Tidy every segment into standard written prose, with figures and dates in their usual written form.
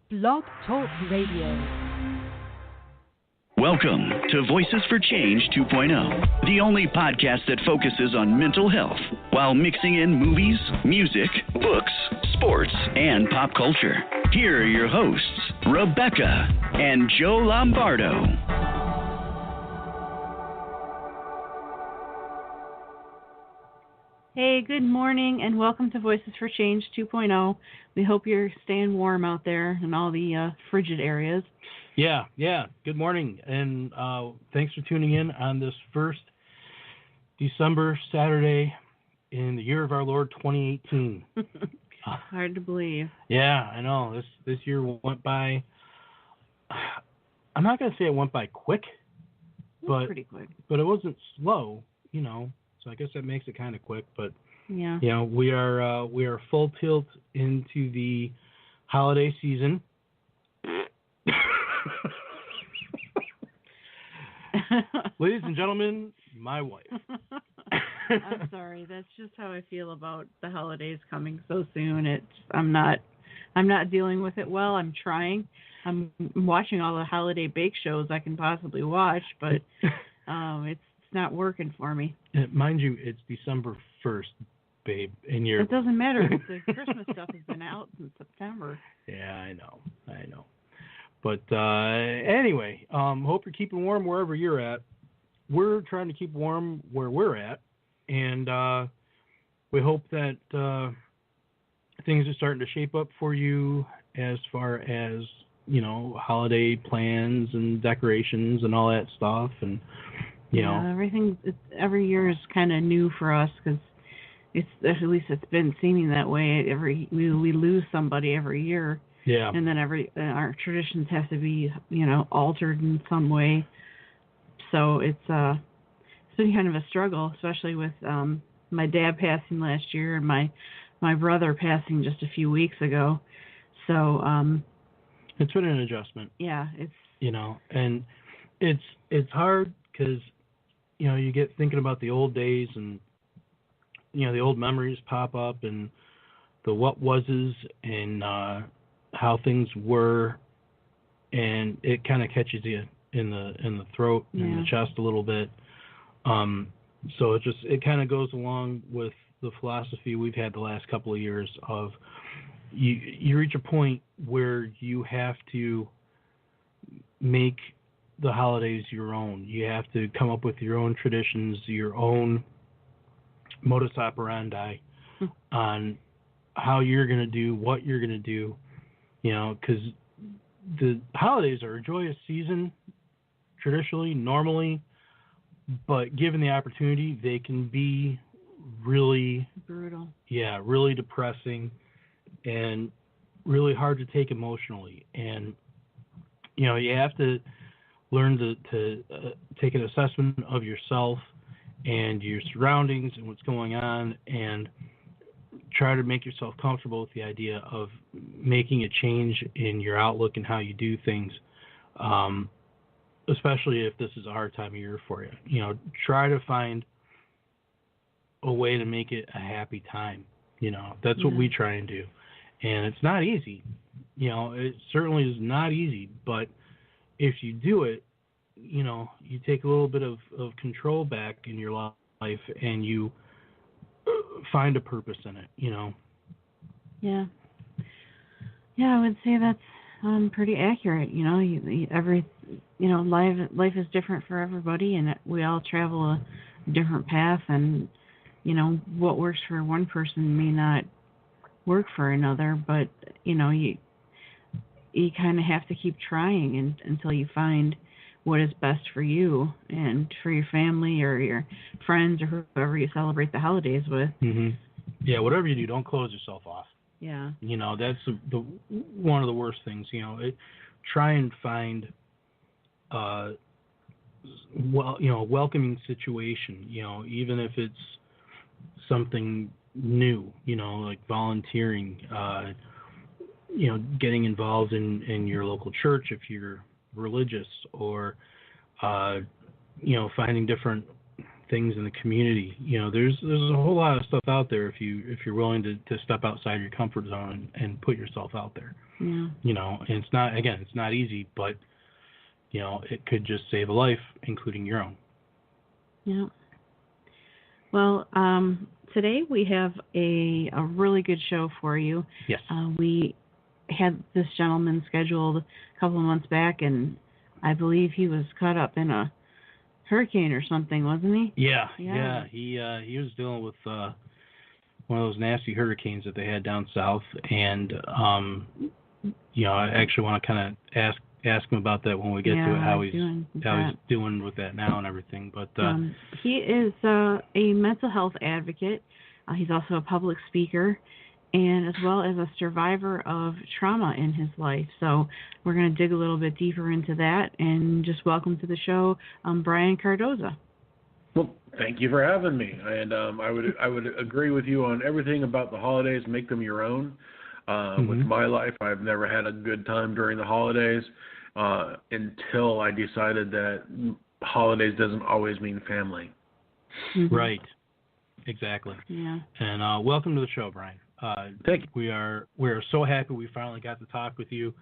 Blog Talk Radio. Welcome to Voices for Change 2.0, the only podcast that focuses on mental health while mixing in movies, music, books, sports, and pop culture. Here are your hosts, Rebecca and Joe Lombardo. Hey, good morning, and welcome to Voices for Change 2.0. We hope you're staying warm out there in all the frigid areas. Yeah. Good morning, and thanks for tuning in on this first December Saturday in the year of our Lord 2018. Hard to believe. Yeah, I know. This year went by. I'm not gonna say it went by quick, but pretty quick. But it wasn't slow, you know. So I guess that makes it kind of quick, but yeah, you know, we are full tilt into the holiday season. Ladies and gentlemen, my wife. I'm sorry. That's just how I feel about the holidays coming so soon. I'm not dealing with it well. I'm trying. I'm watching all the holiday bake shows I can possibly watch, but it's not working for me. Mind you, it's December 1st, babe, and It doesn't matter. The Christmas stuff has been out since September. Yeah, I know. But anyway, hope you're keeping warm wherever you're at. We're trying to keep warm where we're at, and we hope that things are starting to shape up for you as far as, you know, holiday plans and decorations and all that stuff, and you know, everything. Every year is kind of new for us because at least it's been seeming that way. We lose somebody every year. Yeah. And then our traditions have to be, you know, altered in some way. So it's been kind of a struggle, especially with my dad passing last year and my brother passing just a few weeks ago. So it's been an adjustment. Yeah, it's, you know, and it's hard because, you know, you get thinking about the old days and, you know, the old memories pop up and the what was's and how things were, and it kind of catches you in the throat and in the chest a little bit. So it kind of goes along with the philosophy we've had the last couple of years of you reach a point where you have to make the holidays your own. You have to come up with your own traditions, your own modus operandi on how you're going to do what you're going to do, you know, because the holidays are a joyous season traditionally, normally, but given the opportunity, they can be really brutal. Yeah, really depressing and really hard to take emotionally. And, you know, you have to learn to take an assessment of yourself and your surroundings and what's going on, and try to make yourself comfortable with the idea of making a change in your outlook and how you do things, especially if this is a hard time of year for you. You know, try to find a way to make it a happy time. You know, that's what we try and do. And it's not easy. You know, it certainly is not easy, but if you do it, you know, you take a little bit of control back in your life and you find a purpose in it, you know. Yeah, I would say that's pretty accurate. You know, life is different for everybody, and we all travel a different path, and you know, what works for one person may not work for another, but you know, you kind of have to keep trying until you find what is best for you and for your family or your friends or whoever you celebrate the holidays with. Mm-hmm. Yeah, whatever you do, don't close yourself off. Yeah. You know, that's the one of the worst things. You know, try and find a welcoming situation. You know, even if it's something new. You know, like volunteering. You know, getting involved in your local church if you're religious, or you know, finding different things in the community. You know, there's a whole lot of stuff out there if you're willing to step outside your comfort zone and put yourself out there. Yeah. You know, and it's not easy, but, you know, it could just save a life, including your own. Yeah. Well, today we have a really good show for you. Yes. We had this gentleman scheduled a couple of months back, and I believe he was caught up in a hurricane or something, wasn't he? Yeah. Yeah. He was dealing with one of those nasty hurricanes that they had down south, and you know, I actually want to kind of ask him about that when we get to it, how he's doing with that now and everything. But he is a mental health advocate. He's also a public speaker, and as well as a survivor of trauma in his life. So we're going to dig a little bit deeper into that, and just welcome to the show, Brian Cardoza. Well, thank you for having me, and I would agree with you on everything about the holidays. Make them your own. With my life, I've never had a good time during the holidays until I decided that holidays doesn't always mean family. Mm-hmm. Right. Exactly. Yeah. And welcome to the show, Brian. Thank you. We are so happy we finally got to talk with you.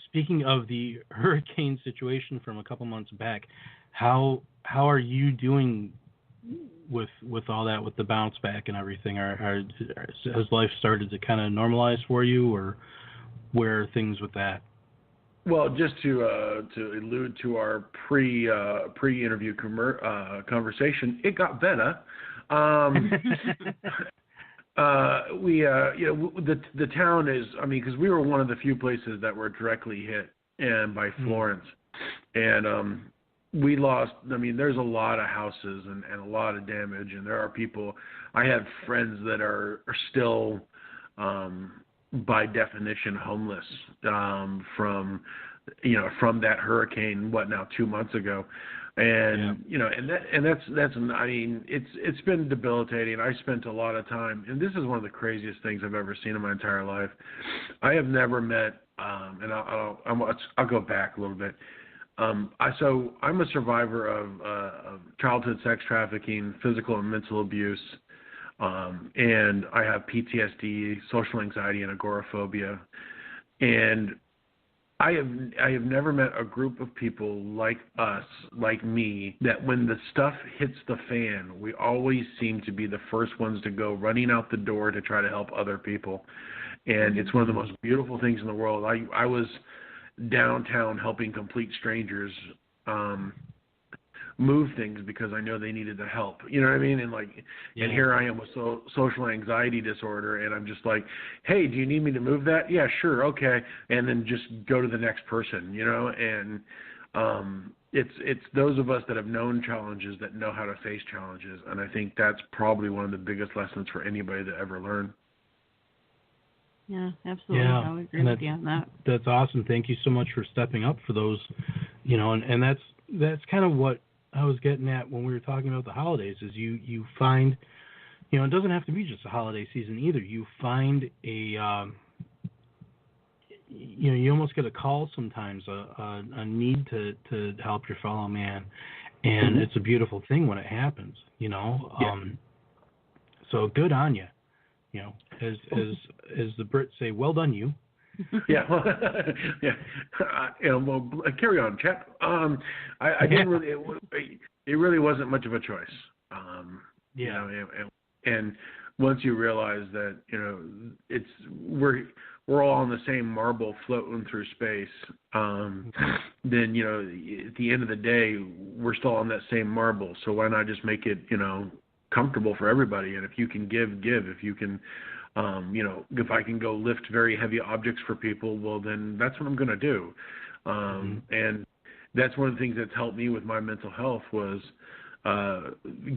Speaking of the hurricane situation from a couple months back, how are you doing with all that, with the bounce back and everything? Has life started to kind of normalize for you, or where are things with that? Well, just to allude to our pre-interview conversation, it got better. The town is, I mean, because we were one of the few places that were directly hit by Florence, and we lost. I mean, there's a lot of houses and a lot of damage, and there are people. I have friends that are still, by definition, homeless from that hurricane. 2 months ago, and that's. I mean, it's been debilitating. I spent a lot of time, and this is one of the craziest things I've ever seen in my entire life. I have never met, and I'll go back a little bit. So I'm a survivor of childhood sex trafficking, physical and mental abuse, and I have PTSD, social anxiety, and agoraphobia. And I have never met a group of people like us, like me, that when the stuff hits the fan, we always seem to be the first ones to go running out the door to try to help other people. And it's one of the most beautiful things in the world. I was downtown helping complete strangers move things because I know they needed the help. You know what I mean? And and here I am with social anxiety disorder, and I'm just like, hey, do you need me to move that? Yeah, sure, okay. And then just go to the next person, you know? And it's those of us that have known challenges that know how to face challenges, and I think that's probably one of the biggest lessons for anybody to ever learn. Yeah, absolutely. Yeah, I would agree with you on that. That's awesome. Thank you so much for stepping up for those, you know, and that's kind of what I was getting at when we were talking about the holidays, is you find, you know, it doesn't have to be just a holiday season either. You find you almost get a call sometimes, a need to help your fellow man, and it's a beautiful thing when it happens, you know. Yeah. So good on you. You know, as the Brits say, well done, you. Yeah, yeah. Well, carry on, chap. I didn't really. It really wasn't much of a choice. You know, and once you realize that, you know, we're all on the same marble floating through space, then, you know, at the end of the day, we're still on that same marble. So why not just make it, you know, comfortable for everybody? And if you can give. If you can, you know, if I can go lift very heavy objects for people, well, then that's what I'm going to do. And that's one of the things that's helped me with my mental health was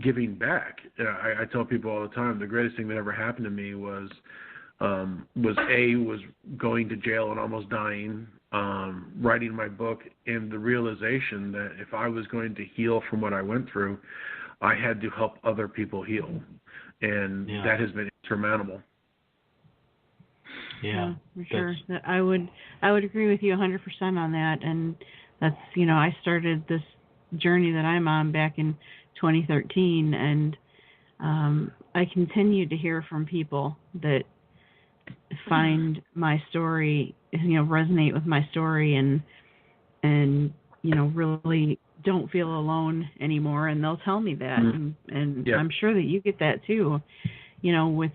giving back. I tell people all the time, the greatest thing that ever happened to me was going to jail and almost dying, writing my book, and the realization that if I was going to heal from what I went through, I had to help other people heal, and that has been insurmountable. Yeah, for sure. I would agree with you 100% on that, and that's, you know, I started this journey that I'm on back in 2013, and I continue to hear from people that find my story, resonate with my story, and really don't feel alone anymore, and they'll tell me that, and I'm sure that you get that too, with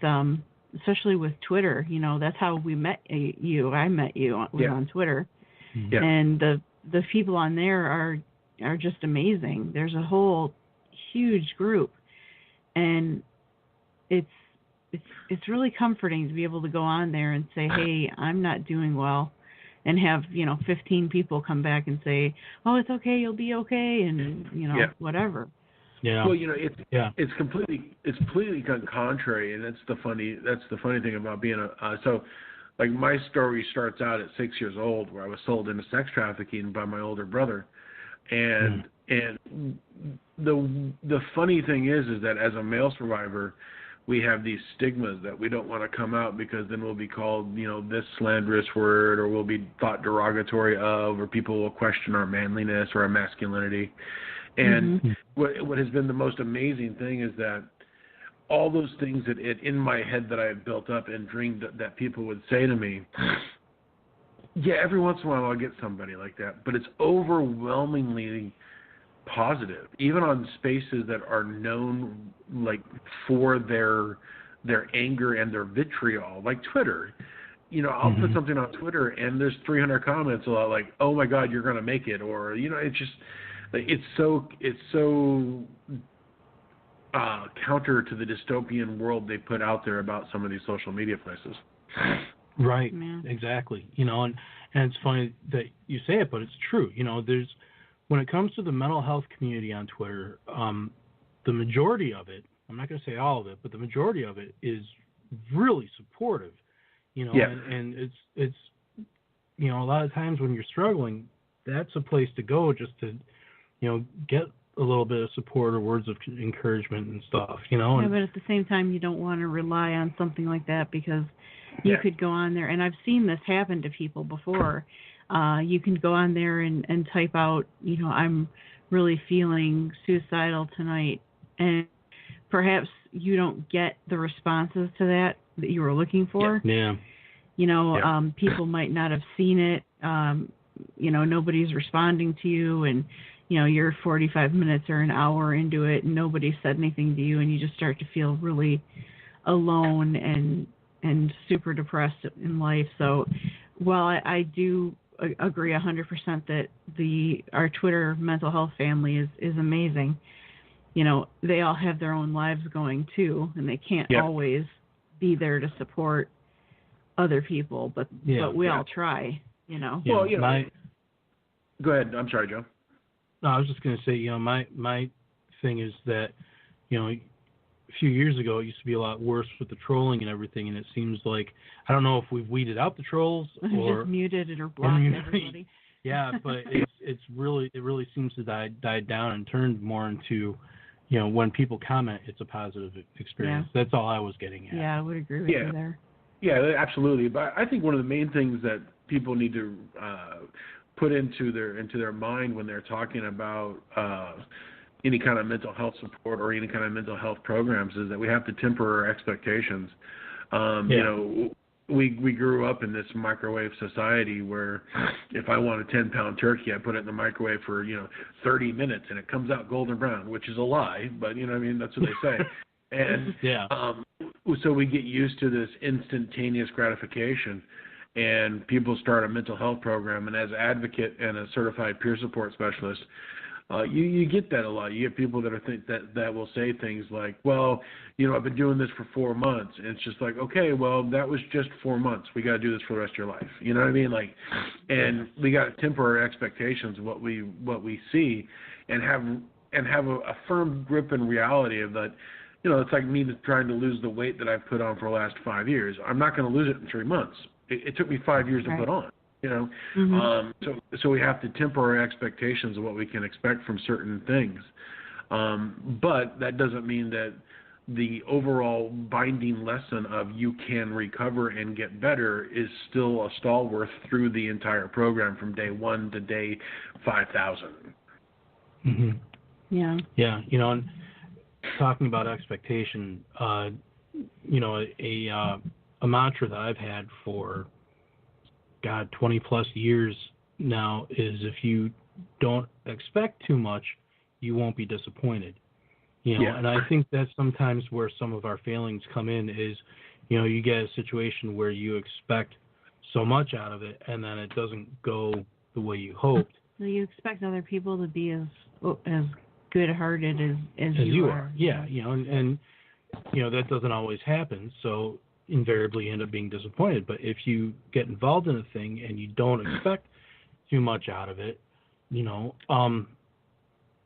especially with Twitter. That's how we met you. I met you on Twitter, and the people on there are just amazing. There's a whole huge group, and it's really comforting to be able to go on there and say, hey, I'm not doing well, and have 15 people come back and say, oh, it's okay, you'll be okay, and whatever. Yeah. Well, it's completely contrary, and that's the funny thing about being so, like, my story starts out at 6 years old, where I was sold into sex trafficking by my older brother, and the funny thing is that as a male survivor, we have these stigmas that we don't want to come out, because then we'll be called, this slanderous word, or we'll be thought derogatory of, or people will question our manliness or our masculinity. And what has been the most amazing thing is that all those things that in my head that I had built up and dreamed that people would say to me, every once in a while I'll get somebody like that, but it's overwhelmingly positive, even on spaces that are known like for their anger and their vitriol, like Twitter. I'll put something on Twitter and there's 300 comments a lot like, oh my God, you're gonna make it, or it's just it's so counter to the dystopian world they put out there about some of these social media places. Right, exactly. And it's funny that you say it, but it's true. There's, when it comes to the mental health community on Twitter, the majority of it, I'm not going to say all of it, but the majority of it is really supportive. And it's a lot of times when you're struggling, that's a place to go just to get a little bit of support or words of encouragement and stuff. Yeah, but at the same time, you don't want to rely on something like that, because you could go on there, and I've seen this happen to people before. You can go on there and type out, I'm really feeling suicidal tonight, and perhaps you don't get the responses to that you were looking for. People might not have seen it. Nobody's responding to you, and you're 45 minutes or an hour into it, and nobody said anything to you, and you just start to feel really alone and super depressed in life. So while I do agree 100% that our Twitter mental health family is amazing, they all have their own lives going too, and they can't always be there to support other people, but we all try, Well, go ahead. I'm sorry, Joe. No, I was just going to say, my thing is that, a few years ago it used to be a lot worse with the trolling and everything, and it seems like, I don't know if we've weeded out the trolls or just muted it or blocked everybody. Yeah, but it really seems to die down and turned more into, when people comment, it's a positive experience. Yeah. That's all I was getting at. Yeah, I would agree with you there. Yeah, absolutely. But I think one of the main things that people need to put into their mind when they're talking about any kind of mental health support or any kind of mental health programs is that we have to temper our expectations. We grew up in this microwave society where if I want a 10-pound turkey, I put it in the microwave for 30 minutes and it comes out golden brown, which is a lie, but that's what they say. And so we get used to this instantaneous gratification, and people start a mental health program, and as an advocate and a certified peer support specialist, you get that a lot. You get people that will say things like, well, I've been doing this for 4 months, and it's just like, okay, well, that was just 4 months. We got to do this for the rest of your life. You know what I mean? Like, and we got to temper our expectations of what we see, and have a firm grip in reality of that. It's like me trying to lose the weight that I've put on for the last 5 years. I'm not going to lose it in 3 months. It took me 5 years to put on. So we have to temper our expectations of what we can expect from certain things. But that doesn't mean that the overall binding lesson of you can recover and get better is still a stalwart through the entire program from day 1 to day 5,000. Mm-hmm. Yeah. Yeah, and talking about expectation, a a mantra that I've had for, 20 plus years now is if you don't expect too much, you won't be disappointed. And I think that's sometimes where some of our failings come in is, you get a situation where you expect so much out of it and then it doesn't go the way you hoped. So you expect other people to be as good-hearted as you are. Yeah, and that doesn't always happen. So invariably you end up being disappointed. But if you get involved in a thing and you don't expect too much out of it,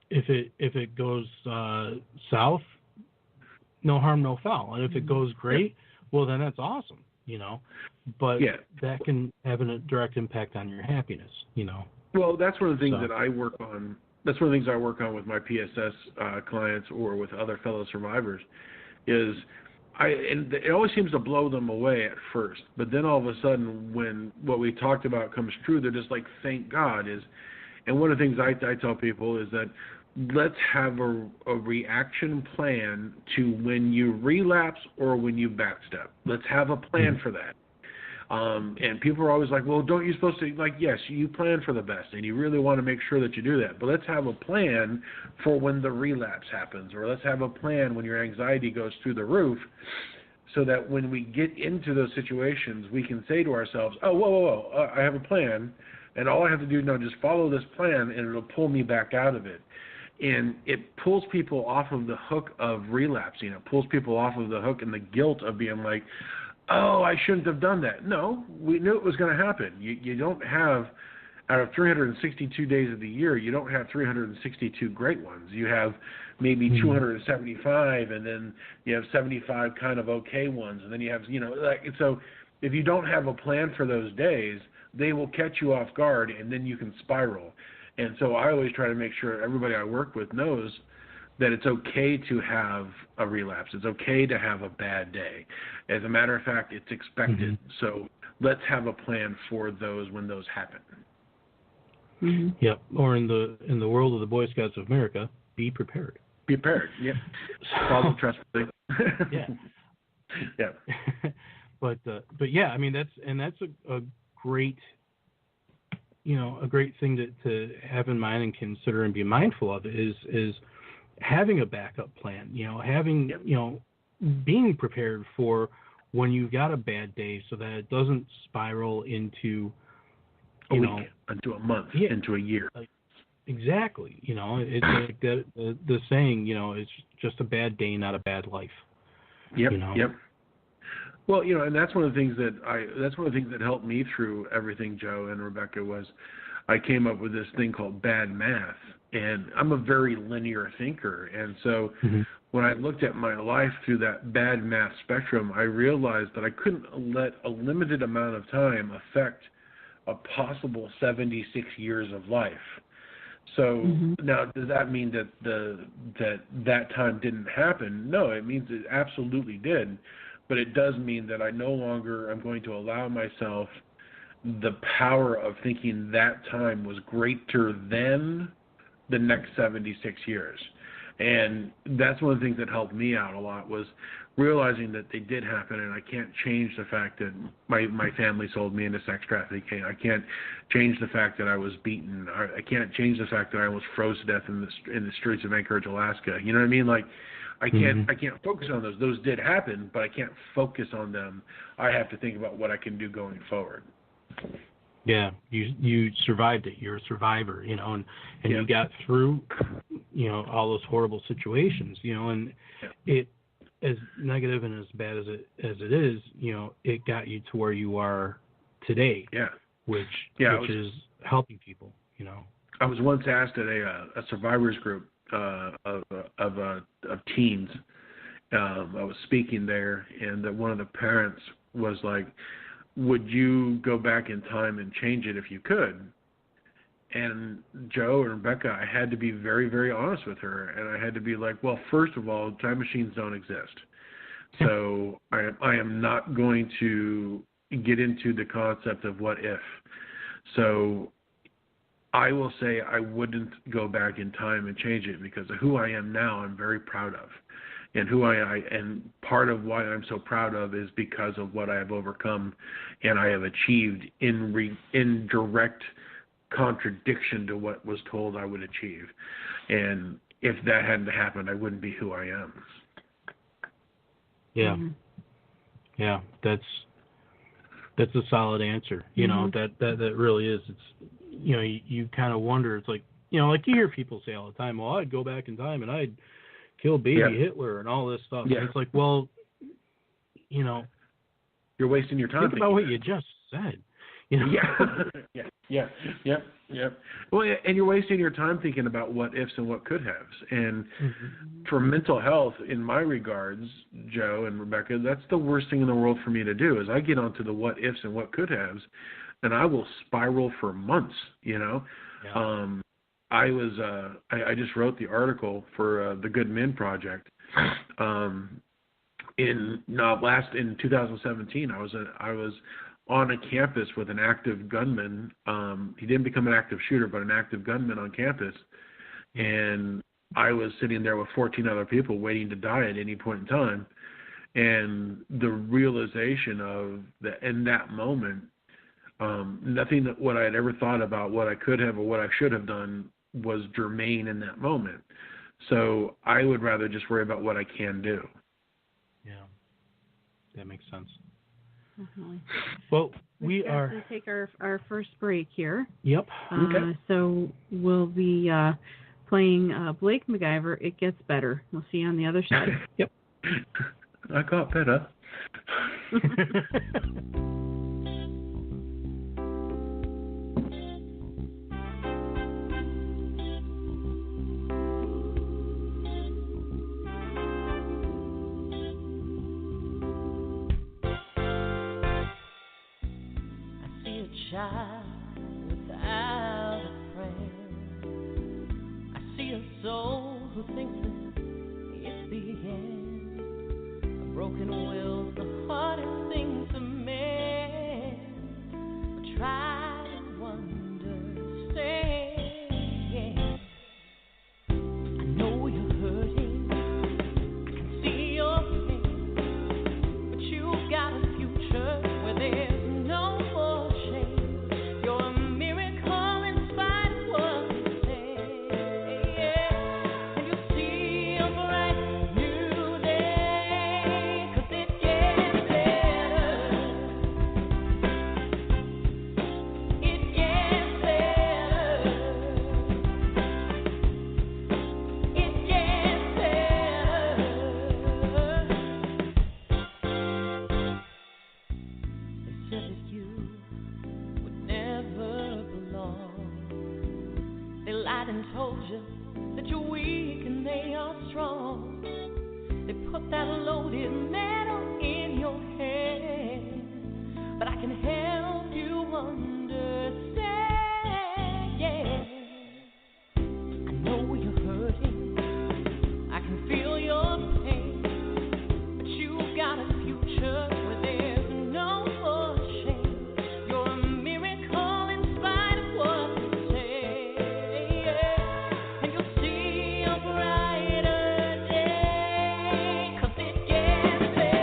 if it goes south, no harm, no foul. And if it goes great, well, then that's awesome, But that can have a direct impact on your happiness, Well, that's one of the things that I work on. That's one of the things I work on with my PSS clients or with other fellow survivors is and it always seems to blow them away at first, but then all of a sudden when what we talked about comes true, they're just like, thank God. And one of the things I tell people is that let's have a reaction plan to when you relapse or when you backstep. Let's have a plan for that. And people are always like, well, don't you supposed to, like, yes, you plan for the best, and you really want to make sure that you do that. But let's have a plan for when the relapse happens, or let's have a plan when your anxiety goes through the roof, so that when we get into those situations, we can say to ourselves, oh, whoa, I have a plan, and all I have to do now is just follow this plan, and it'll pull me back out of it. And it pulls people off of the hook of relapsing. It pulls people off of the hook and the guilt of being like, oh, I shouldn't have done that. No, we knew it was going to happen. You don't have, out of 362 days of the year, you don't have 362 great ones. You have maybe 275, and then you have 75 kind of okay ones, and then you have, so if you don't have a plan for those days, they will catch you off guard, and then you can spiral. And so I always try to make sure everybody I work with knows that it's okay to have a relapse. It's okay to have a bad day. As a matter of fact, it's expected. So let's have a plan for those when those happen. Yep. Or in the world of the Boy Scouts of America, be prepared. Be prepared. Yep. Follow trustworthy. Yeah. Yeah. But yeah, I mean that's a great, a great thing to have in mind and consider and be mindful of is having a backup plan, having, being prepared for when you've got a bad day so that it doesn't spiral into a week, into a month, into a year. Exactly. It's like the saying, it's just a bad day, not a bad life. Yep. Yep. Well, and that's one of the things that helped me through everything, Joe and Rebecca, was I came up with this thing called bad math. And I'm a very linear thinker. And so when I looked at my life through that bad math spectrum, I realized that I couldn't let a limited amount of time affect a possible 76 years of life. So now, does that mean that time didn't happen? No, it means it absolutely did. But it does mean that I no longer am going to allow myself the power of thinking that time was greater than the next 76 years. And that's one of the things that helped me out a lot was realizing that they did happen, and I can't change the fact that my family sold me into sex trafficking. I can't change the fact that I was beaten. I can't change the fact that I almost froze to death in the streets of Anchorage, Alaska. You know what I mean? Like, I can't focus on those. Those did happen, but I can't focus on them. I have to think about what I can do going forward. Yeah, you survived it. You're a survivor, and you got through, all those horrible situations, and it, as negative and as bad as it is, it got you to where you are today. Yeah. Which is helping people, I was once asked at a survivors group of teens. I was speaking there, and that one of the parents was like, would you go back in time and change it if you could? And Joe and Rebecca, I had to be very, very honest with her, and I had to be like, well, first of all, time machines don't exist. So I am not going to get into the concept of what if. So I will say I wouldn't go back in time and change it because of who I am now I'm very proud of. and who and part of why I'm so proud of is because of what I have overcome and I have achieved in direct contradiction to what was told I would achieve. And if that hadn't happened, I wouldn't be who I am. Yeah. Mm-hmm. Yeah, that's a solid answer. You know, that really is. It's, you know, you kind of wonder, it's like, you know, like you hear people say all the time, well, I'd go back in time and I'd kill baby Hitler and all this stuff. Yeah. And it's like, well, you know, you're wasting your time. Think about what you just said. You know? Yeah. Well, and you're wasting your time thinking about what ifs and what could haves. And for mental health, in my regards, Joe and Rebecca, that's the worst thing in the world for me to do. Is I get onto the what ifs and what could haves, and I will spiral for months. You know, I just wrote the article for the Good Men Project. In 2017, I was on a campus with an active gunman. He didn't become an active shooter, but an active gunman on campus. And I was sitting there with 14 other people waiting to die at any point in time. And the realization of that in that moment, nothing that what I had ever thought about what I could have or what I should have done was germane in that moment. So I would rather just worry about what I can do. Yeah, that makes sense. Mm-hmm. Well, we are to take our first break here. Yep. Okay. So we'll be playing Blake MacIver, It Gets Better. We'll see you on the other side. Yep. I got better. Child without a friend. I see a soul who thinks that it's the end. A broken will's the hardest thing to mend. But try to understand. I know you're hurting. I can see your pain. But you've got a future where there's that loaded metal in your hand, but I can help you understand. Yeah, I know you're hurting. I can feel your pain, but you've got a future where there's no more shame. You're a miracle in spite of what you say, and you'll see a brighter day. 'Cause it gets better.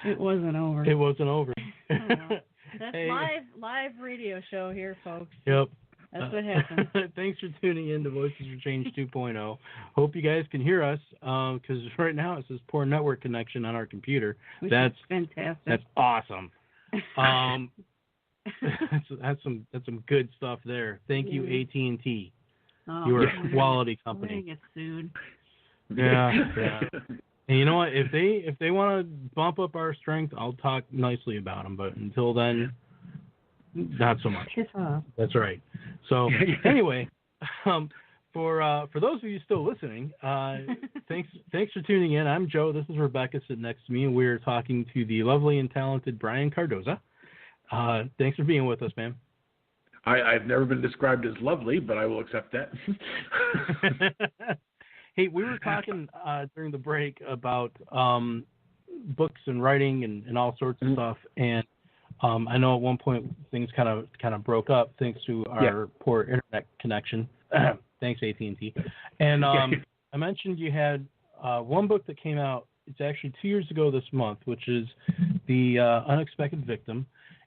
It wasn't over. It wasn't over. Oh, that's live radio show here, folks. Yep. That's what happened. Thanks for tuning in to Voices for Change 2.0. Hope you guys can hear us, because right now it says poor network connection on our computer. That's fantastic. That's awesome. That's some good stuff there. Thank you, AT&T. Oh, You're a quality company. We're gonna get sued. Yeah. And you know what? If they want to bump up our strength, I'll talk nicely about them. But until then, not so much. That's right. So anyway, for those of you still listening, thanks for tuning in. I'm Joe. This is Rebecca sitting next to me, and we're talking to the lovely and talented Brian Cardoza. Thanks for being with us, man. I've never been described as lovely, but I will accept that. Hey, we were talking during the break about books and writing and all sorts of stuff, and I know at one point things kind of broke up thanks to our poor internet connection. Thanks, AT&T. And I mentioned you had one book that came out. It's actually 2 years ago this month, which is The Unexpected Victim.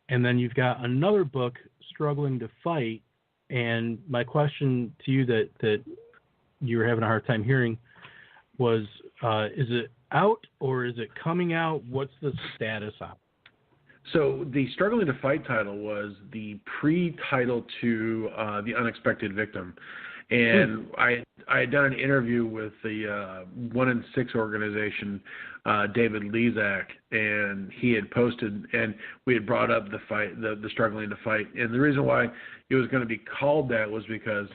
And then you've got another book, Struggling to Fight. And my question to you that you were having a hard time hearing was, is it out or is it coming out? What's the status on it? So the Struggling to Fight title was the pre-title to The Unexpected Victim. And I had done an interview with the 1 in 6 organization, David Lezak, and he had posted, and we had brought up the Struggling to Fight. And the reason why it was going to be called that was because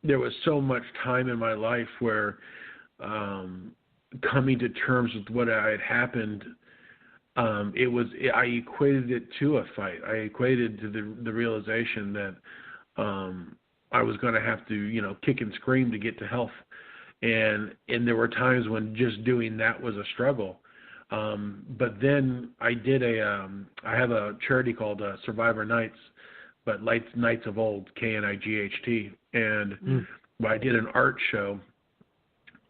there was so much time in my life where coming to terms with what had happened, I equated it to a fight. I equated to the realization that I was going to have to, kick and scream to get to health. And there were times when just doing that was a struggle. But then I did I have a charity called Survivor Nights, but Knights of Old, KNIGHT. And I did an art show.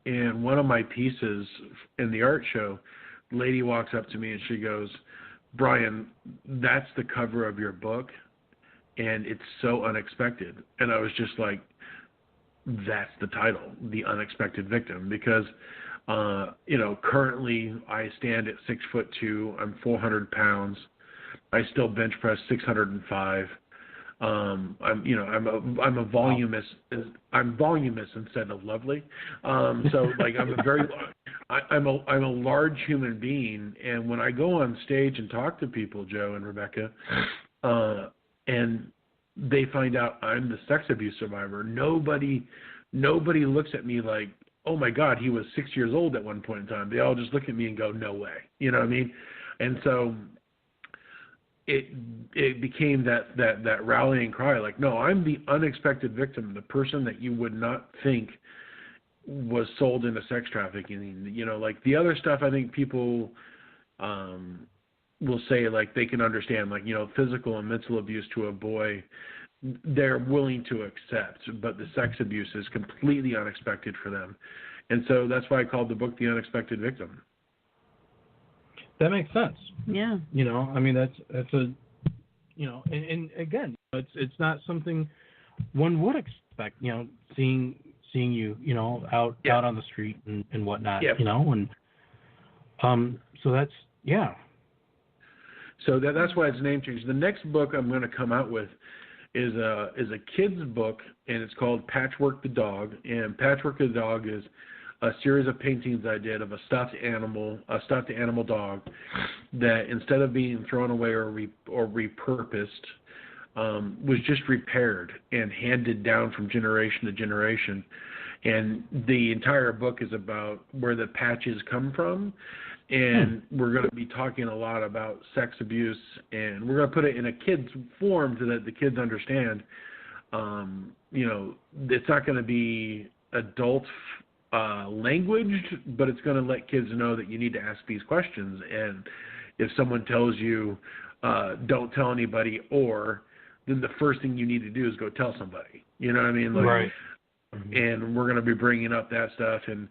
And one of my pieces in the art show, the lady walks up to me and she goes, "Brian, that's the cover of your book, and it's so unexpected." And I was just like, that's the title, The Unexpected Victim, because, currently I stand at 6'2", I'm 400 pounds, I still bench press 605. I'm a voluminous. I'm voluminous instead of lovely. So like I'm a large human being, and when I go on stage and talk to people, Joe and Rebecca, and they find out I'm the sex abuse survivor, nobody looks at me like, oh my God, he was 6 years old at one point in time. They all just look at me and go, no way. You know what I mean? And so it became that rallying cry, like, no, I'm the unexpected victim, the person that you would not think was sold into sex trafficking. Like the other stuff, I think people will say, like, they can understand, like, physical and mental abuse to a boy, they're willing to accept, but the sex abuse is completely unexpected for them. And so that's why I called the book The Unexpected Victim. That makes sense. Yeah. I mean, that's a, and again, it's not something one would expect, seeing you, out on the street and whatnot, and so that's, yeah. So that's why it's name changed. The next book I'm going to come out with is a kid's book, and it's called Patchwork the Dog. And Patchwork the Dog is a series of paintings I did of a stuffed animal dog that, instead of being thrown away or repurposed, was just repaired and handed down from generation to generation. And the entire book is about where the patches come from. And we're going to be talking a lot about sex abuse, and we're going to put it in a kid's form so that the kids understand, it's not going to be adult language, but it's going to let kids know that you need to ask these questions. And if someone tells you, don't tell anybody, then the first thing you need to do is go tell somebody. You know what I mean? Like, right. and we're going to be bringing up that stuff. And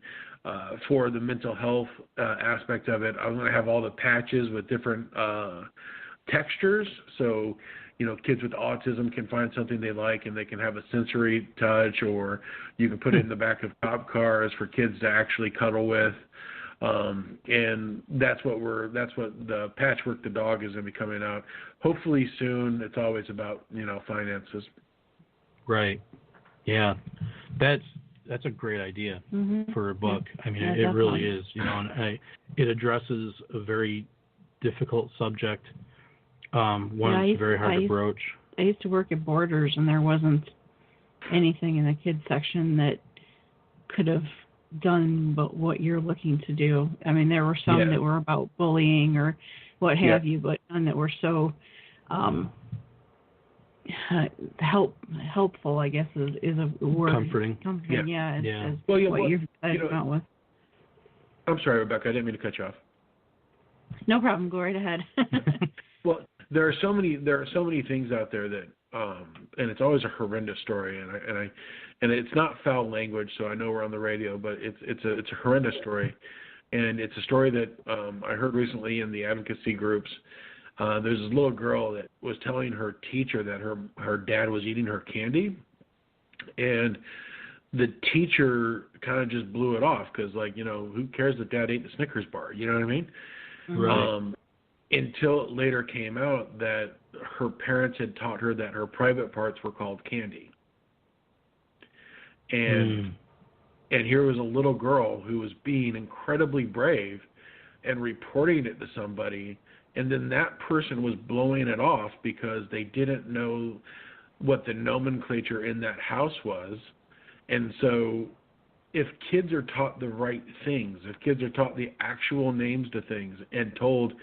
for the mental health aspect of it, I'm going to have all the patches with different textures. So, kids with autism can find something they like, and they can have a sensory touch, or you can put it in the back of cop cars for kids to actually cuddle with. And that's what the Patchwork the Dog is going to be coming out hopefully soon. It's always about, finances. Right. Yeah. That's a great idea for a book. I mean, it really is, and it addresses a very difficult subject. It's very hard to broach. I used to work at Borders, and there wasn't anything in the kids section that could have done but what you're looking to do. I mean, there were some that were about bullying or what have you, but none that were so helpful, I guess is a word. Comforting. As what you've come out with. I'm sorry, Rebecca, I didn't mean to cut you off. No problem, go right ahead. Well, there are so many things out there that and it's always a horrendous story, and it's not foul language, so I know we're on the radio, but it's a horrendous story, and it's a story that I heard recently in the advocacy groups. There's this little girl that was telling her teacher that her dad was eating her candy, and the teacher kind of just blew it off because, who cares that dad ate the Snickers bar? You know what I mean? Right. Until it later came out that her parents had taught her that her private parts were called candy. And here was a little girl who was being incredibly brave and reporting it to somebody, and then that person was blowing it off because they didn't know what the nomenclature in that house was. And so if kids are taught the right things, if kids are taught the actual names to things and told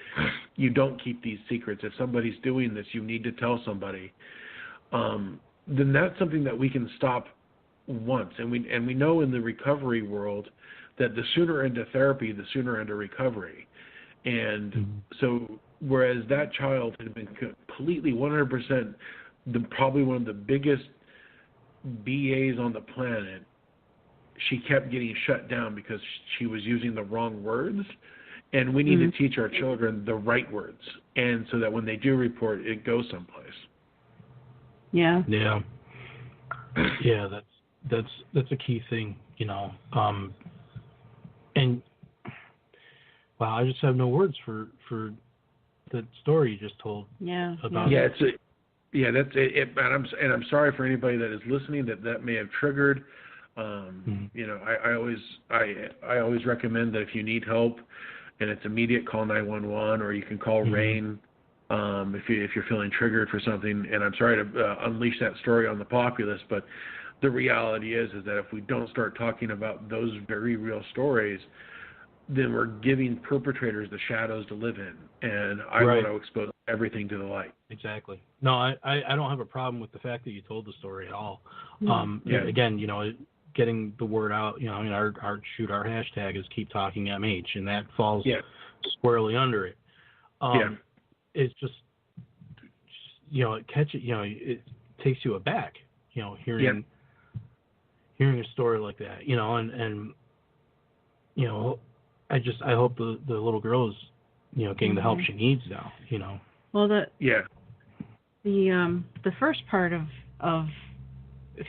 you don't keep these secrets, if somebody's doing this, you need to tell somebody, then that's something that we can stop once. And we know in the recovery world that the sooner into therapy, the sooner into recovery. And so whereas that child had been completely 100% probably one of the biggest BAs on the planet, she kept getting shut down because she was using the wrong words. And we need to teach our children the right words, and so that when they do report, it goes someplace. Yeah. Yeah. Yeah, that's a key thing, and wow, I just have no words for the story you just told. Yeah. About that's it. And I'm sorry for anybody that is listening that may have triggered. I always recommend that if you need help and it's immediate, call 911, or you can call RAIN if you're feeling triggered for something. And I'm sorry to unleash that story on the populace, but the reality is that if we don't start talking about those very real stories, then we're giving perpetrators the shadows to live in. And I want to expose everything to the light. Exactly. No, I don't have a problem with the fact that you told the story at all. Again, getting the word out, our hashtag is Keep Talking MH, and that falls squarely under it. It's just it takes you aback, hearing a story like that, and I hope the little girl is, getting the help she needs now, Well, the first part of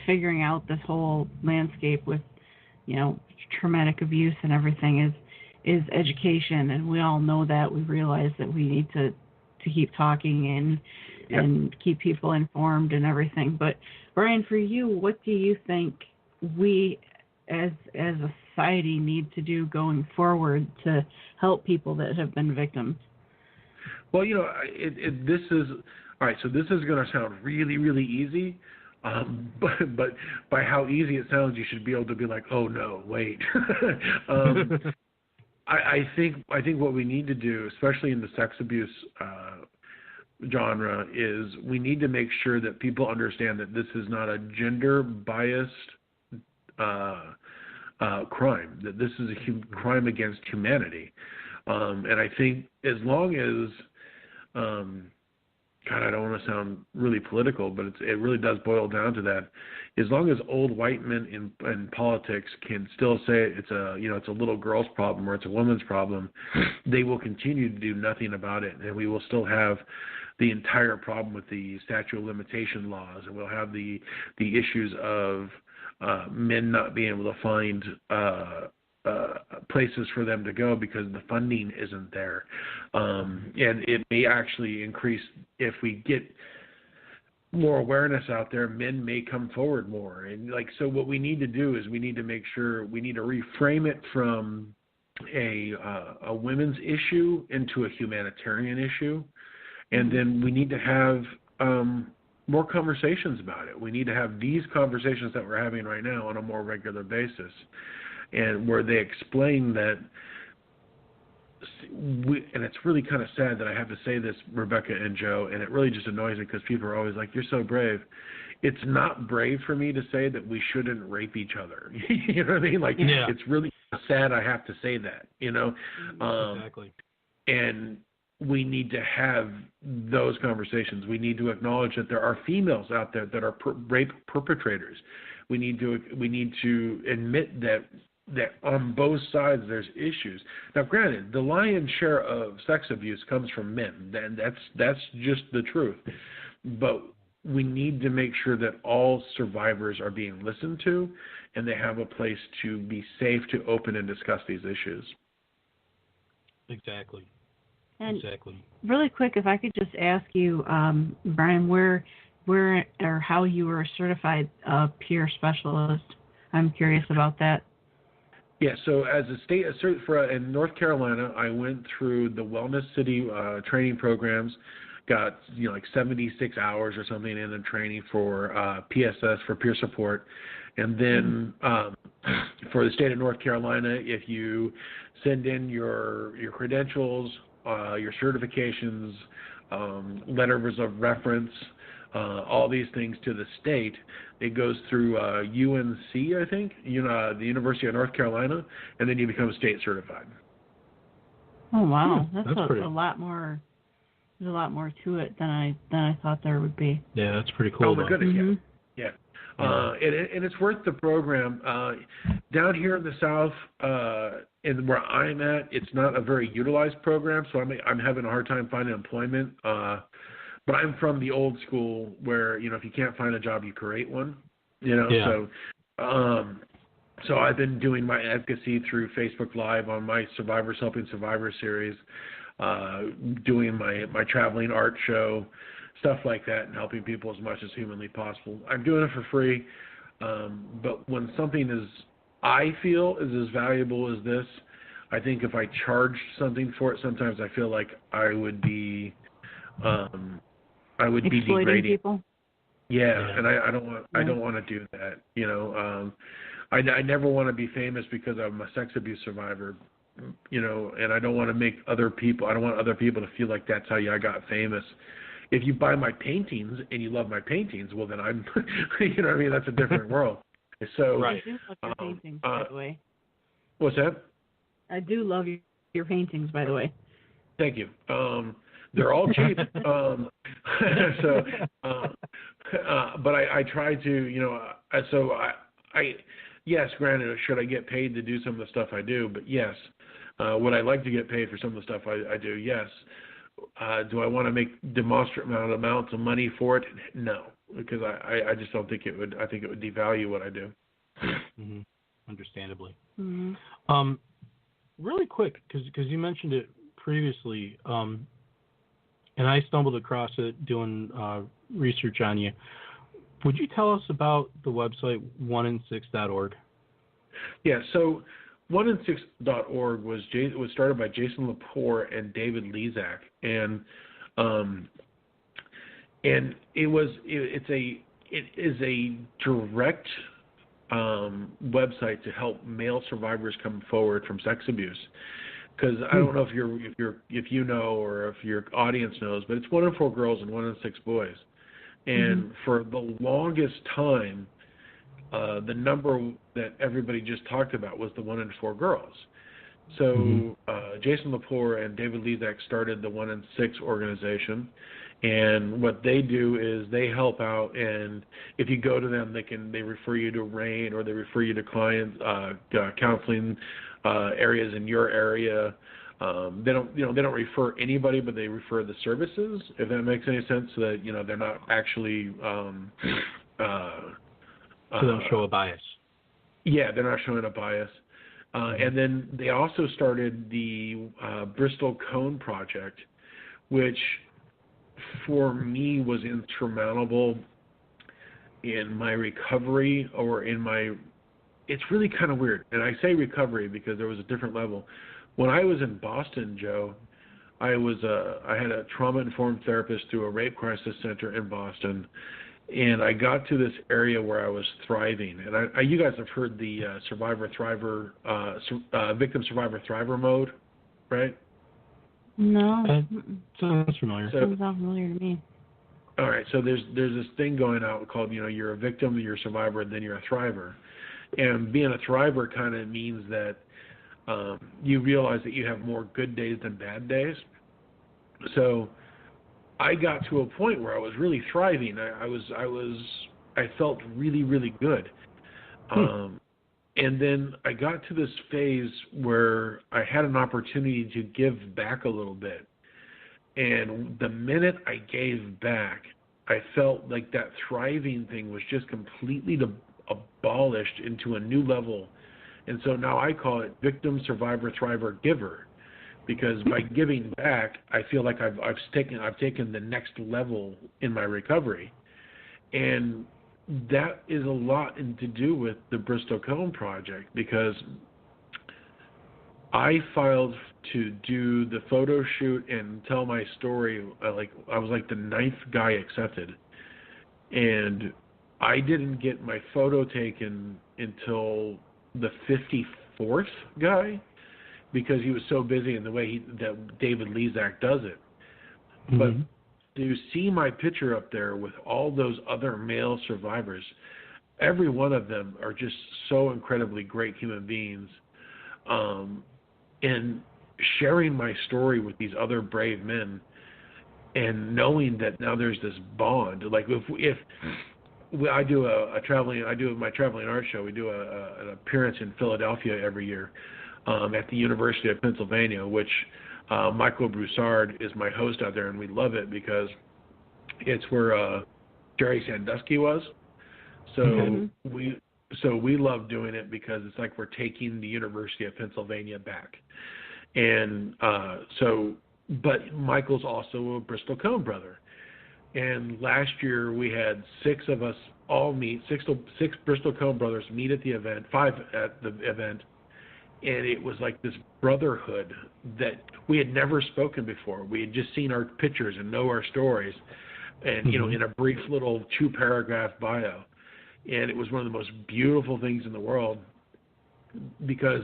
figuring out this whole landscape with, traumatic abuse and everything is education, and we all know that. We realize that we need to keep talking and keep people informed and everything. But Brian, for you, what do you think we as a society need to do going forward to help people that have been victims? Well, this is all right. So this is going to sound really, really easy, but by how easy it sounds, you should be able to be like, oh no, wait. I think what we need to do, especially in the sex abuse genre, is we need to make sure that people understand that this is not a gender biased crime, that this is a crime against humanity. And I think as long as God, I don't want to sound really political, but it really does boil down to that. As long as old white men in politics can still say it's a little girl's problem or it's a woman's problem, they will continue to do nothing about it, and we will still have the entire problem with the statute of limitation laws, and we'll have the issues of men not being able to find places for them to go because the funding isn't there. And it may actually increase if we get more awareness out there. Men may come forward more, and so what we need to do is we need to make sure we need to reframe it from a women's issue into a humanitarian issue, and then we need to have more conversations about it. We need to have these conversations that we're having right now on a more regular basis, and where they explain that and it's really kind of sad that I have to say this, Rebecca and Joe, and it really just annoys me because people are always like, you're so brave. It's not brave for me to say that we shouldn't rape each other. You know what I mean? It's really sad I have to say that, Exactly. And we need to have those conversations. We need to acknowledge that there are females out there that are rape perpetrators. We need to admit that on both sides there's issues. Now, granted, the lion's share of sex abuse comes from men, and that's just the truth. But we need to make sure that all survivors are being listened to, and they have a place to be safe to open and discuss these issues. Exactly. And exactly. Really quick, if I could just ask you, Brian, where or how you were a certified peer specialist. I'm curious about that. Yeah, so as a state in North Carolina, I went through the Wellness City training programs, got 76 hours or something in the training for PSS, for peer support, and then for the state of North Carolina, if you send in your credentials, your certifications, letters of reference, all these things to the state, it goes through UNC, I think, the University of North Carolina, and then you become state certified. Oh wow, that's pretty... a lot more. There's a lot more to it than I thought there would be. Yeah, that's pretty cool. Oh my goodness, mm-hmm. yeah. And it's worth the program. Down here in the South, and where I'm at, it's not a very utilized program, so I'm having a hard time finding employment. But I'm from the old school where, if you can't find a job, you create one, Yeah. So I've been doing my advocacy through Facebook Live on my Survivors Helping Survivors series, doing my traveling art show, stuff like that, and helping people as much as humanly possible. I'm doing it for free, but when something I feel is as valuable as this, I think if I charged something for it, sometimes I feel like I would be Exploiting degrading people. Yeah, and I don't want to do that. I never want to be famous because I'm a sex abuse survivor. And I don't want to make other people. I don't want other people to feel like that's how I got famous. If you buy my paintings and you love my paintings, well then I'm, that's a different world. So right. I do love your paintings, by the way. What's that? I do love your paintings, by the way. Thank you. They're all cheap. But I try to, yes, granted, should I get paid to do some of the stuff I do? But yes, would I like to get paid for some of the stuff I do? Yes. Do I want to make demonstrable amounts of money for it? No, because I just don't think it would. I think it would devalue what I do. Mm-hmm. Understandably. Mm-hmm. Really quick, because you mentioned it previously, and I stumbled across it doing research on you. Would you tell us about the website 1in6.org? Yeah, so 1in6.org was started by Jason Lepore and David Lezak, and it is a direct website to help male survivors come forward from sex abuse. Because I don't know if you know or if your audience knows, but it's 1 in 4 girls and 1 in 6 boys. And for the longest time, the number that everybody just talked about was the 1 in 4 girls. So Jason Lepore and David Lezak started the 1 in 6 organization, And what they do is they help out, and if you go to them, they refer you to RAIN, or they refer you to client counseling areas in your area. They don't refer anybody, but they refer the services, if that makes any sense, so that they're not actually so they don't show a bias. Yeah, they're not showing a bias. And then they also started the Bristol Cone Project, which for me was insurmountable in my recovery, or in my, it's really kind of weird. And I say recovery because there was a different level. When I was in Boston, Joe, I had a trauma-informed therapist through a rape crisis center in Boston, and I got to this area where I was thriving. And you guys have heard the victim survivor thriver mode, right? No. Sounds familiar. Sounds not familiar to me. All right, so there's this thing going out called, you're a victim, you're a survivor, and then you're a thriver. And being a thriver kind of means that you realize that you have more good days than bad days. So I got to a point where I was really thriving. I felt really, really good. And then I got to this phase where I had an opportunity to give back a little bit. And the minute I gave back, I felt like that thriving thing was just completely abolished into a new level. And so now I call it victim, survivor, thriver, giver, because by giving back, I feel like I've taken the next level in my recovery. And that is a lot to do with the Bristol Cone Project, because I filed to do the photo shoot and tell my story. I was like the 9th guy accepted, and I didn't get my photo taken until the 54th guy, because he was so busy in the way that David Lezak does it. Mm-hmm. But to see my picture up there with all those other male survivors, every one of them are just so incredibly great human beings. And sharing my story with these other brave men, and knowing that now there's this bond. Like if I do my traveling art show, we do an appearance in Philadelphia every year at the University of Pennsylvania, which Michael Broussard is my host out there, and we love it because it's where Jerry Sandusky was. So we love doing it because it's like we're taking the University of Pennsylvania back. And but Michael's also a Bristol Cone brother. And last year we had 6 of us all meet, six Bristol Cone brothers meet at the event, 5 at the event. And it was like this brotherhood that we had never spoken before. We had just seen our pictures and know our stories, and in a brief little 2-paragraph bio. And it was one of the most beautiful things in the world, because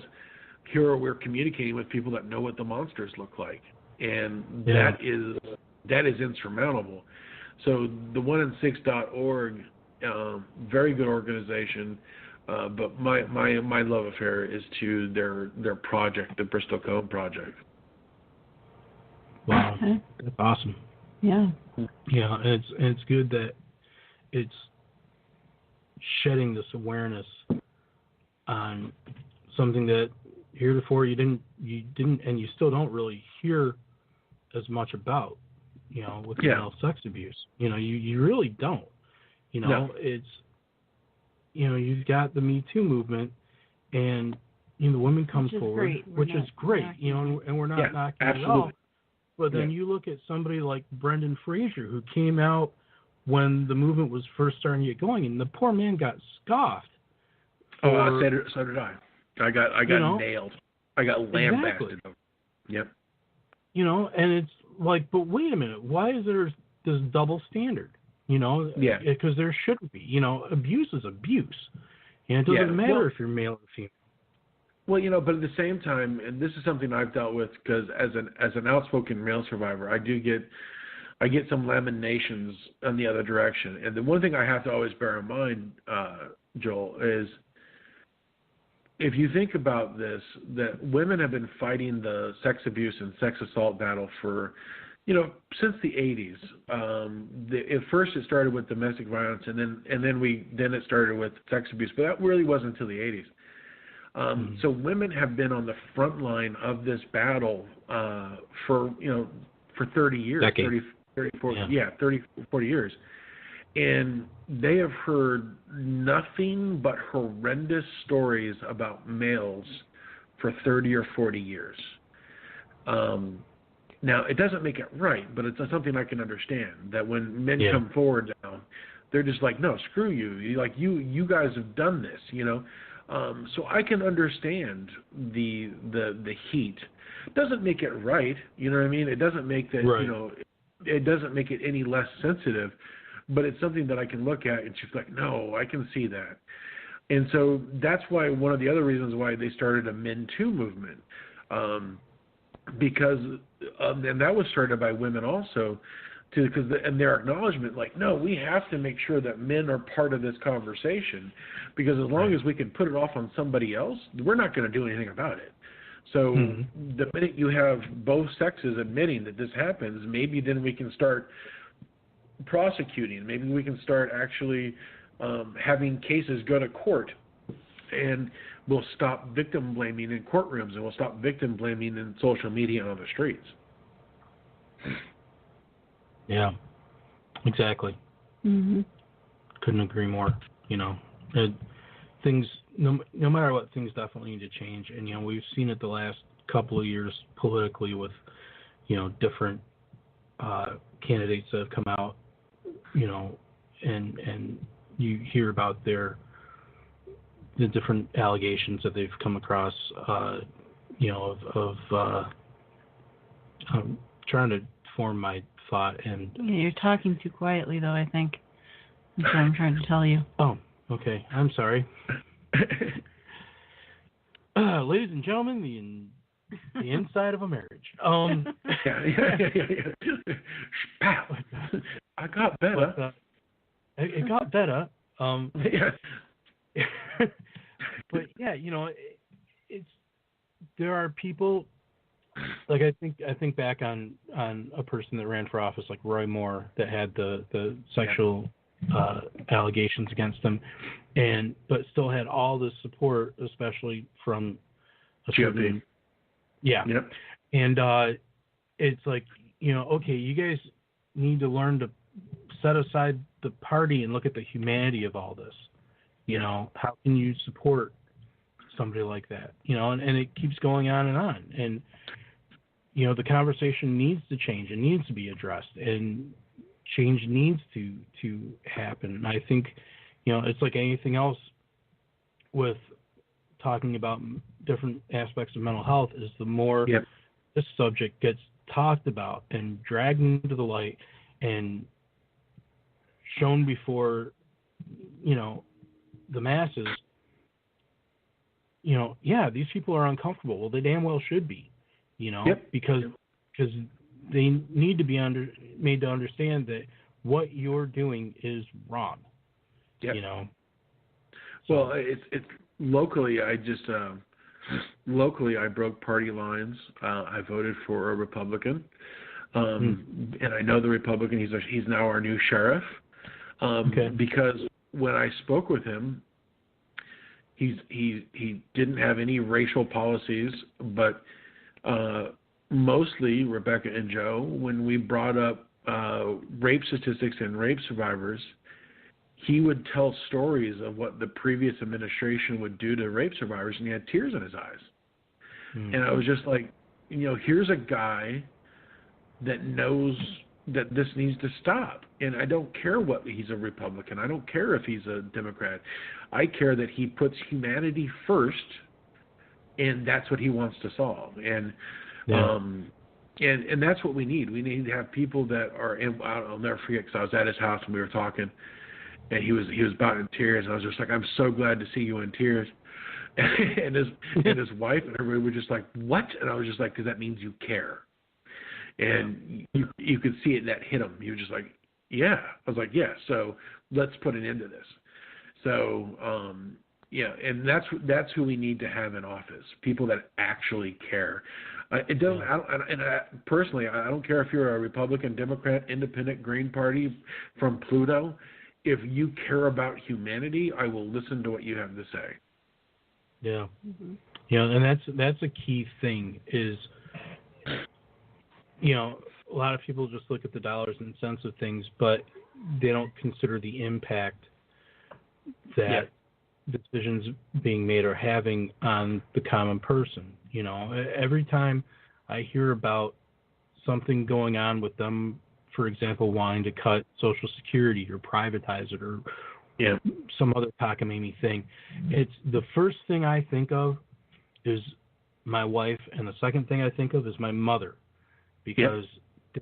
here we're communicating with people that know what the monsters look like, and that is insurmountable. So the 1in6.org, very good organization. But my love affair is to their project, the Bristol Cone Project. Wow, that's awesome. Yeah. Yeah, and it's good that it's shedding this awareness on something that heretofore you didn't, and you still don't really hear as much about. With male sex abuse. You really don't. It's. You've got the Me Too movement, and the women come forward, which is great. And we're not knocking it at all. But then you look at somebody like Brendan Fraser, who came out when the movement was first starting to get going, and the poor man got scoffed. So did I. I got nailed. I got lambasted. Exactly. Yep. And it's like, but wait a minute, why is there this double standard? Because there shouldn't be. Abuse is abuse. And it doesn't matter if you're male or female. Well, but at the same time, and this is something I've dealt with, because as an outspoken male survivor, I get some lamentations on the other direction. And the one thing I have to always bear in mind, Joel, is if you think about this, that women have been fighting the sex abuse and sex assault battle for Since the 80s, at first it started with domestic violence, and then it started with sex abuse, but that really wasn't until the 80s. So women have been on the front line of this battle for 30 years, Decade. 30, 40 years, and they have heard nothing but horrendous stories about males for 30 or 40 years. Now, it doesn't make it right, but it's something I can understand, that when men come forward now, they're just like, no, screw you. You guys have done this, So I can understand the heat. It doesn't make it right, you know what I mean? It doesn't make that, right. It doesn't make it any less sensitive, but it's something that I can look at and she's like, no, I can see that. And so that's why one of the other reasons why they started a Men Too movement. Because and that was started by women also, and their acknowledgement, like, no, we have to make sure that men are part of this conversation, because as long as we can put it off on somebody else, we're not going to do anything about it. So the minute you have both sexes admitting that this happens, maybe then we can start prosecuting. Maybe we can start actually having cases go to court, and we'll stop victim blaming in courtrooms, and we'll stop victim blaming in social media and on the streets. Yeah, exactly. Couldn't agree more. Things, no matter what, things definitely need to change. And, we've seen it the last couple of years politically with, different candidates that have come out, and you hear about the different allegations that they've come across, I'm trying to form my thought. And you're talking too quietly, though, I think. That's what I'm trying to tell you. Oh, okay. I'm sorry. Ladies and gentlemen, the inside of a marriage. Pow. I got better. But, it got better. But yeah, it's there are people, like I think back on a person that ran for office like Roy Moore that had the sexual allegations against him, but still had all the support, especially from a certain and it's like, okay, you guys need to learn to set aside the party and look at the humanity of all this. How can you support somebody like that? And it keeps going on. And, the conversation needs to change and needs to be addressed, and change needs to happen. And I think, it's like anything else with talking about different aspects of mental health, is the more this subject gets talked about and dragged into the light and shown before, the masses, these people are uncomfortable. Well, they damn well should be, because they need to be made to understand that what you're doing is wrong. Yep. So. Well, it's locally. Locally, I broke party lines. I voted for a Republican, and I know the Republican. He's now our new sheriff. Because when I spoke with him, he didn't have any racial policies, but mostly Rebecca and Joe, when we brought up rape statistics and rape survivors, he would tell stories of what the previous administration would do to rape survivors, and he had tears in his eyes. And I was just like, here's a guy that knows that this needs to stop. And I don't care what he's a Republican. I don't care if he's a Democrat. I care that he puts humanity first, and that's what he wants to solve. And and that's what we need. We need to have people that are I'll never forget, because I was at his house and we were talking, and he was about in tears, and I was just like, I'm so glad to see you in tears. And his wife and everybody were just like, what? And I was just like, because that means you care. And you could see it, that hit him. He was just like, yeah. I was like, yeah, so let's put an end to this. So, and that's who we need to have in office, people that actually care. It doesn't. Personally, I don't care if you're a Republican, Democrat, Independent, Green Party from Pluto. If you care about humanity, I will listen to what you have to say. Yeah. And that's a key thing is, a lot of people just look at the dollars and cents of things, but they don't consider the impact that decisions being made are having on the common person. Every time I hear about something going on with them, for example, wanting to cut Social Security or privatize it or some other cockamamie thing, it's the first thing I think of is my wife, and the second thing I think of is my mother, because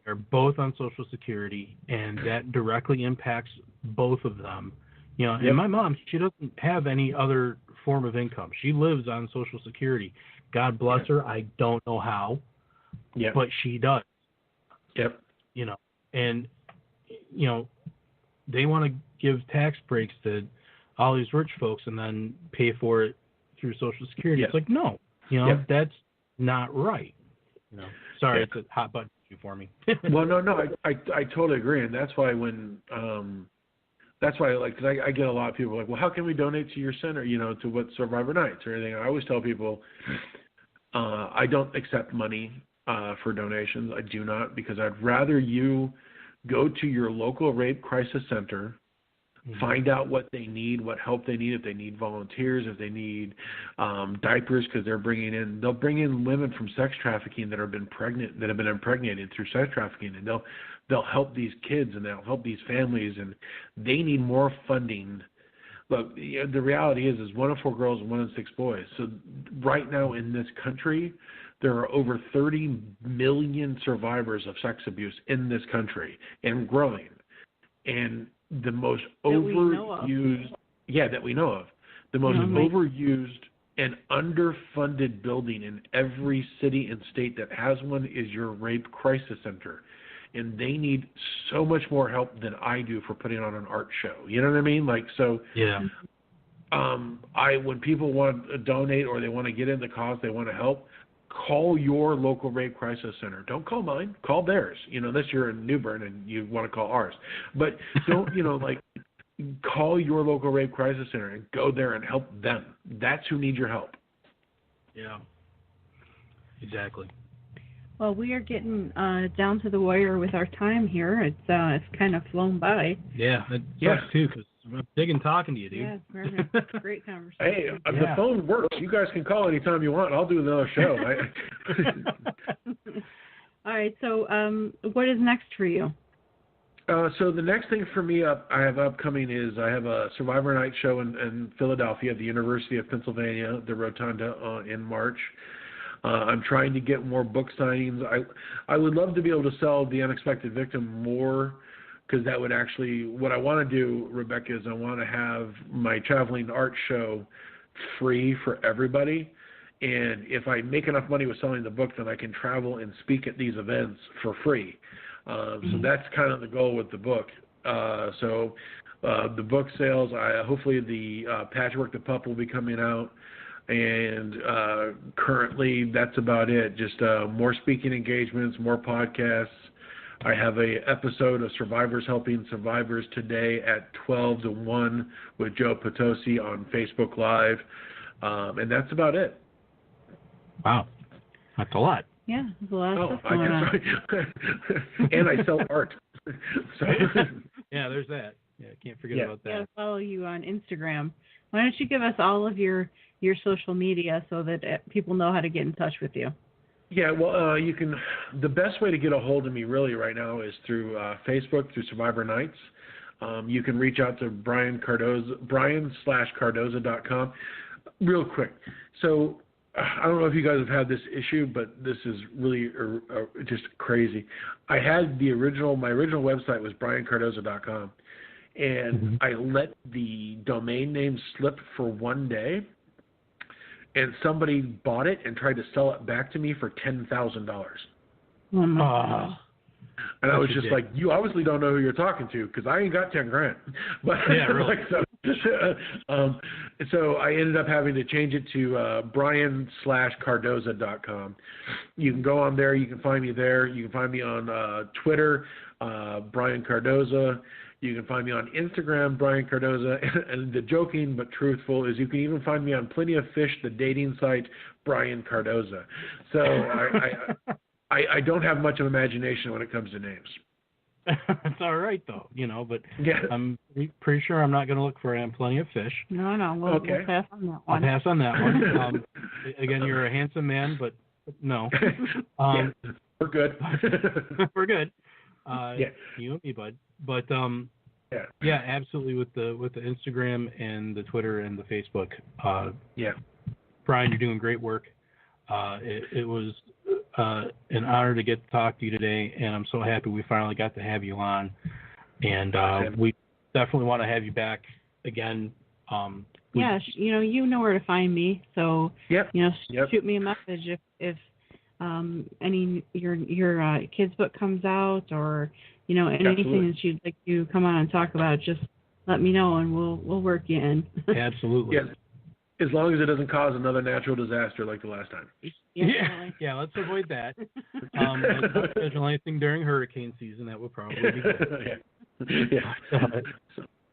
they're both on Social Security, and that directly impacts both of them. And my mom, she doesn't have any other form of income. She lives on Social Security. God bless her. I don't know how, but she does. And they want to give tax breaks to all these rich folks and then pay for it through Social Security. It's like, no, that's not right. Sorry, it's a hot button issue for me. Well, no, I totally agree, and that's why cause I get a lot of people like, well, how can we donate to your center, to what Survivor Nights or anything? I always tell people, I don't accept money for donations. I do not, because I'd rather you go to your local rape crisis center, find out what they need, what help they need, if they need volunteers, if they need diapers, because they'll bring in women from sex trafficking that have been impregnated through sex trafficking, and they'll help these kids and they'll help these families, and they need more funding. Look, the reality is 1 in 4 girls and 1 in 6 boys. So right now in this country, there are over 30 million survivors of sex abuse in this country and growing. And the most overused, that we know of, the most overused and underfunded building in every city and state that has one is your rape crisis center. And they need so much more help than I do for putting on an art show. You know what I mean? When people want to donate or they want to get in the cause, they want to help, call your local rape crisis center. Don't call mine. Call theirs. Unless you're in New Bern and you want to call ours. But don't, call your local rape crisis center and go there and help them. That's who needs your help. Yeah. Exactly. Well, we are getting down to the wire with our time here. It's kind of flown by. Yeah, it sucks too, because I'm digging talking to you, dude. Yeah, it's a great conversation. Hey, the phone works. You guys can call anytime you want. I'll do another show. All right, so what is next for you? So the next thing for me I have upcoming is I have a Survivor Night show in Philadelphia at the University of Pennsylvania, the Rotunda, in March. I'm trying to get more book signings. I would love to be able to sell The Unexpected Victim more, because that would actually, what I want to do, Rebecca, is I want to have my traveling art show free for everybody. And if I make enough money with selling the book, then I can travel and speak at these events for free. So that's kind of the goal with the book. The book sales, hopefully the Patchwork the Pup will be coming out. And currently, that's about it. Just more speaking engagements, more podcasts. I have a episode of Survivors Helping Survivors today at 12 to 1 with Joe Potosi on Facebook Live. And that's about it. Wow. That's a lot. Yeah, there's a lot of stuff going on. And I sell art. Yeah, there's that. Yeah, can't forget about that. Yeah, follow you on Instagram. Why don't you give us all of your social media so that people know how to get in touch with you? Yeah, well, you can. The best way to get a hold of me really right now is through Facebook, through Survivor Nights. You can reach out to Brian/Cardoza.com. Real quick. So I don't know if you guys have had this issue, but this is really just crazy. I had my original website was BrianCardoza.com, and I let the domain name slip for one day. And somebody bought it and tried to sell it back to me for $10,000. And I was just like, you obviously don't know who you're talking to, because I ain't got $10,000. But yeah, really. So I ended up having to change it to Brian/Cardoza.com. You can go on there. You can find me there. You can find me on Twitter, Brian Cardoza. You can find me on Instagram, Brian Cardoza. And the joking but truthful is you can even find me on Plenty of Fish, the dating site, Brian Cardoza. So I don't have much of imagination when it comes to names. It's all right, though, but Yeah. I'm pretty sure I'm not going to look for it on Plenty of Fish. No, we'll pass on that one. I'll pass on that one. Again, you're a handsome man, but no. Yeah, we're good. We're good. Yeah. You and me, bud. But yeah, absolutely with the Instagram and the Twitter and the Facebook. Yeah. Brian, you're doing great work. It was an honor to get to talk to you today, and I'm so happy we finally got to have you on. And we definitely want to have you back again. Yeah, you know where to find me. So shoot me a message if any your kids book comes out, or anything Absolutely. that you'd like to come on and talk about. Just let me know, and we'll work you in. Absolutely. Yes. As long as it doesn't cause another natural disaster like the last time. Yeah. Let's avoid that. Let's not schedule anything during hurricane season. That would probably be good. Yeah. All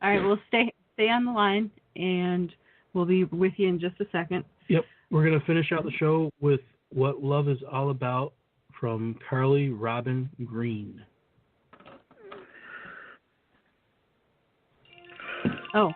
right, well, stay on the line, and we'll be with you in just a second. Yep. We're going to finish out the show with What Love Is All About from Carly Robin Green. Oh.